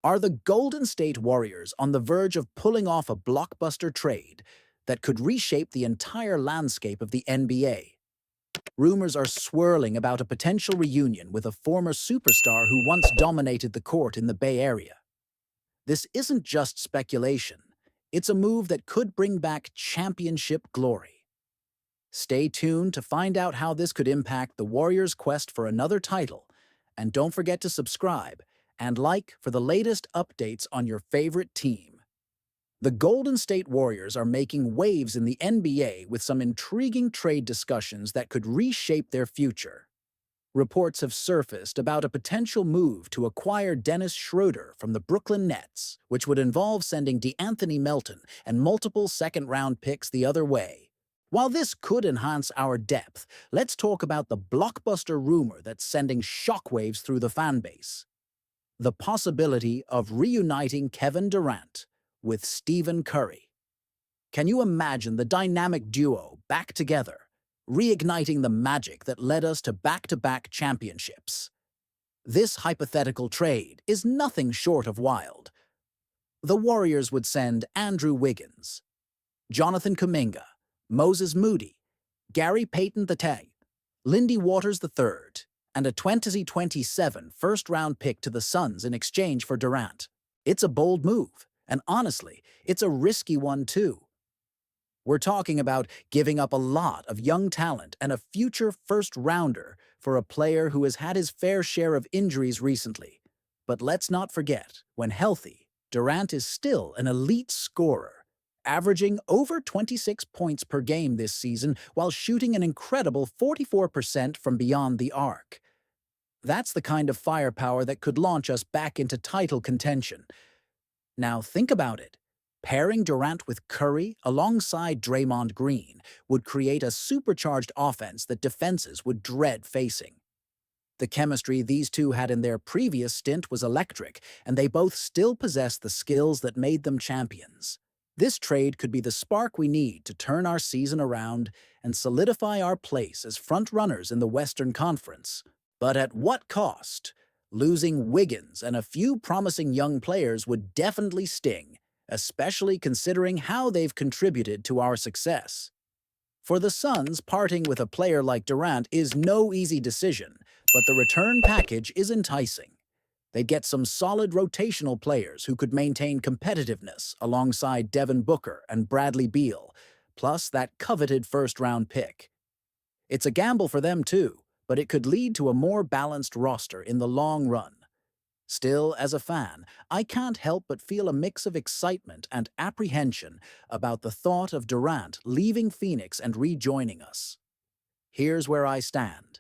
Are the Golden State Warriors on the verge of pulling off a blockbuster trade that could reshape the entire landscape of the NBA? Rumors are swirling about a potential reunion with a former superstar who once dominated the court in the Bay Area. This isn't just speculation, it's a move that could bring back championship glory. Stay tuned to find out how this could impact the Warriors' quest for another title, and don't forget to subscribe and like for the latest updates on your favorite team. The Golden State Warriors are making waves in the NBA with some intriguing trade discussions that could reshape their future. Reports have surfaced about a potential move to acquire Dennis Schroeder from the Brooklyn Nets, which would involve sending DeAnthony Melton and multiple second-round picks the other way. While this could enhance our depth, let's talk about the blockbuster rumor that's sending shockwaves through the fanbase: the possibility of reuniting Kevin Durant with Stephen Curry. Can you imagine the dynamic duo back together, reigniting the magic that led us to back-to-back championships? This hypothetical trade is nothing short of wild. The Warriors would send Andrew Wiggins, Jonathan Kuminga, Moses Moody, Gary Payton III, Lindy Waters III, and a 2027 first-round pick to the Suns in exchange for Durant. It's a bold move, and honestly, it's a risky one too. We're talking about giving up a lot of young talent and a future first-rounder for a player who has had his fair share of injuries recently. But let's not forget, when healthy, Durant is still an elite scorer, averaging over 26 points per game this season while shooting an incredible 44% from beyond the arc. That's the kind of firepower that could launch us back into title contention. Now think about it. Pairing Durant with Curry alongside Draymond Green would create a supercharged offense that defenses would dread facing. The chemistry these two had in their previous stint was electric, and they both still possess the skills that made them champions. This trade could be the spark we need to turn our season around and solidify our place as front-runners in the Western Conference. But at what cost? Losing Wiggins and a few promising young players would definitely sting, especially considering how they've contributed to our success. For the Suns, parting with a player like Durant is no easy decision, but the return package is enticing. They'd get some solid rotational players who could maintain competitiveness alongside Devin Booker and Bradley Beal, plus that coveted first-round pick. It's a gamble for them too, but it could lead to a more balanced roster in the long run. Still, as a fan, I can't help but feel a mix of excitement and apprehension about the thought of Durant leaving Phoenix and rejoining us. Here's where I stand.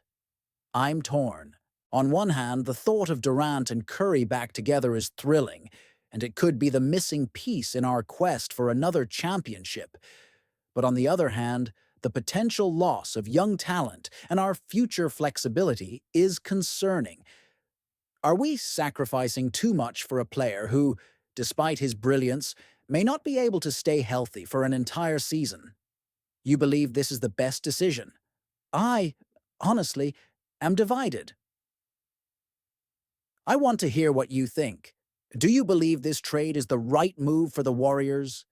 I'm torn. On one hand, the thought of Durant and Curry back together is thrilling, and it could be the missing piece in our quest for another championship. But on the other hand, the potential loss of young talent and our future flexibility is concerning. Are we sacrificing too much for a player who, despite his brilliance, may not be able to stay healthy for an entire season? You believe this is the best decision? I, honestly, am divided. I want to hear what you think. Do you believe this trade is the right move for the Warriors?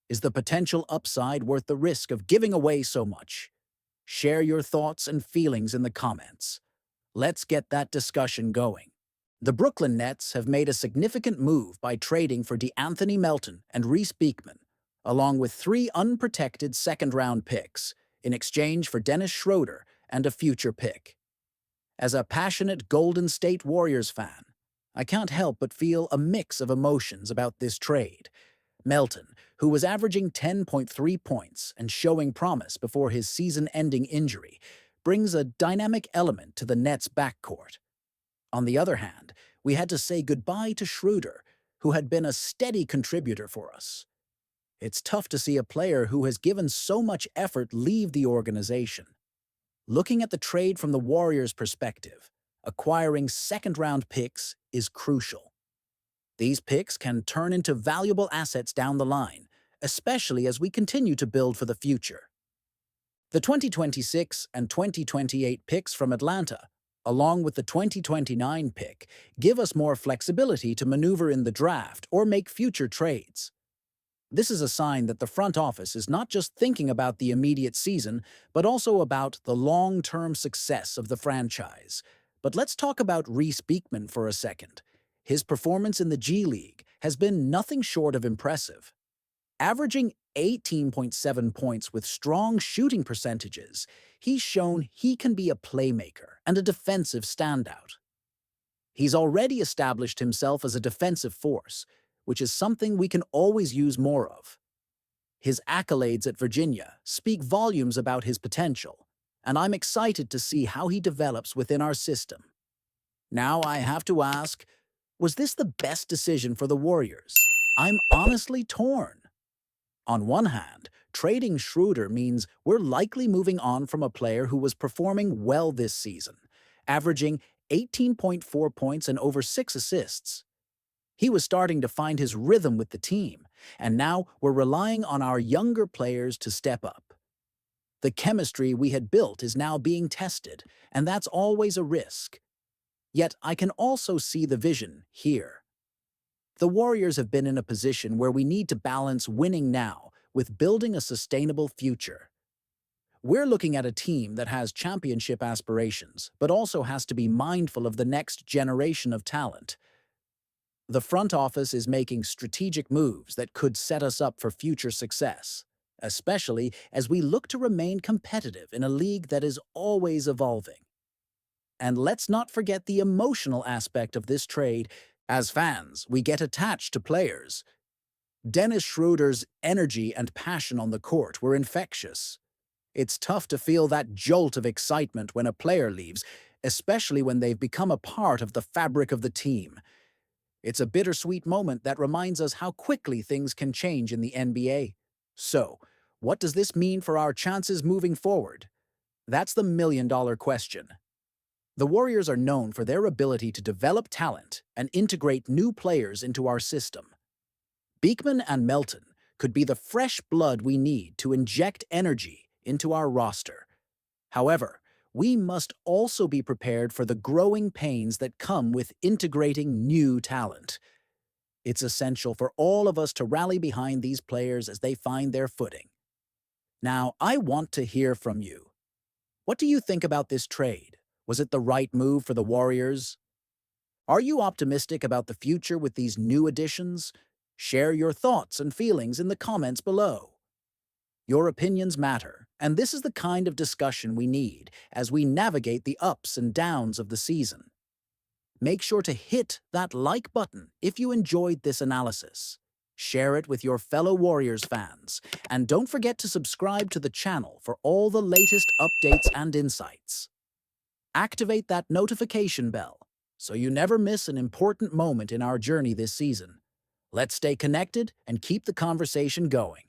Is the potential upside worth the risk of giving away so much? Share your thoughts and feelings in the comments. Let's get that discussion going. The Brooklyn Nets have made a significant move by trading for DeAnthony Melton and Reese Beekman, along with 3 unprotected second-round picks, in exchange for Dennis Schroeder and a future pick. As a passionate Golden State Warriors fan, I can't help but feel a mix of emotions about this trade. Melton, who was averaging 10.3 points and showing promise before his season-ending injury, brings a dynamic element to the Nets' backcourt. On the other hand, we had to say goodbye to Schroeder, who had been a steady contributor for us. It's tough to see a player who has given so much effort leave the organization. Looking at the trade from the Warriors' perspective, acquiring second-round picks is crucial. These picks can turn into valuable assets down the line, especially as we continue to build for the future. The 2026 and 2028 picks from Atlanta, along with the 2029 pick, give us more flexibility to maneuver in the draft or make future trades. This is a sign that the front office is not just thinking about the immediate season, but also about the long-term success of the franchise. But let's talk about Reese Beekman for a second. His performance in the G League has been nothing short of impressive. Averaging 18.7 points with strong shooting percentages, he's shown he can be a playmaker and a defensive standout. He's already established himself as a defensive force, which is something we can always use more of. His accolades at Virginia speak volumes about his potential, and I'm excited to see how he develops within our system. Now I have to ask, was this the best decision for the Warriors? I'm honestly torn. On one hand, trading Schroeder means we're likely moving on from a player who was performing well this season, averaging 18.4 points and over 6 assists. He was starting to find his rhythm with the team, and now we're relying on our younger players to step up. The chemistry we had built is now being tested, and that's always a risk. Yet I can also see the vision here. The Warriors have been in a position where we need to balance winning now with building a sustainable future. We're looking at a team that has championship aspirations, but also has to be mindful of the next generation of talent. The front office is making strategic moves that could set us up for future success, especially as we look to remain competitive in a league that is always evolving. And let's not forget the emotional aspect of this trade. As fans, we get attached to players. Dennis Schroeder's energy and passion on the court were infectious. It's tough to feel that jolt of excitement when a player leaves, especially when they've become a part of the fabric of the team. It's a bittersweet moment that reminds us how quickly things can change in the NBA. So, what does this mean for our chances moving forward? That's the million-dollar question. The Warriors are known for their ability to develop talent and integrate new players into our system. Beekman and Melton could be the fresh blood we need to inject energy into our roster. However, we must also be prepared for the growing pains that come with integrating new talent. It's essential for all of us to rally behind these players as they find their footing. Now, I want to hear from you. What do you think about this trade? Was it the right move for the Warriors? Are you optimistic about the future with these new additions? Share your thoughts and feelings in the comments below. Your opinions matter, and this is the kind of discussion we need as we navigate the ups and downs of the season. Make sure to hit that like button if you enjoyed this analysis. Share it with your fellow Warriors fans, and don't forget to subscribe to the channel for all the latest updates and insights. Activate that notification bell so you never miss an important moment in our journey this season. Let's stay connected and keep the conversation going.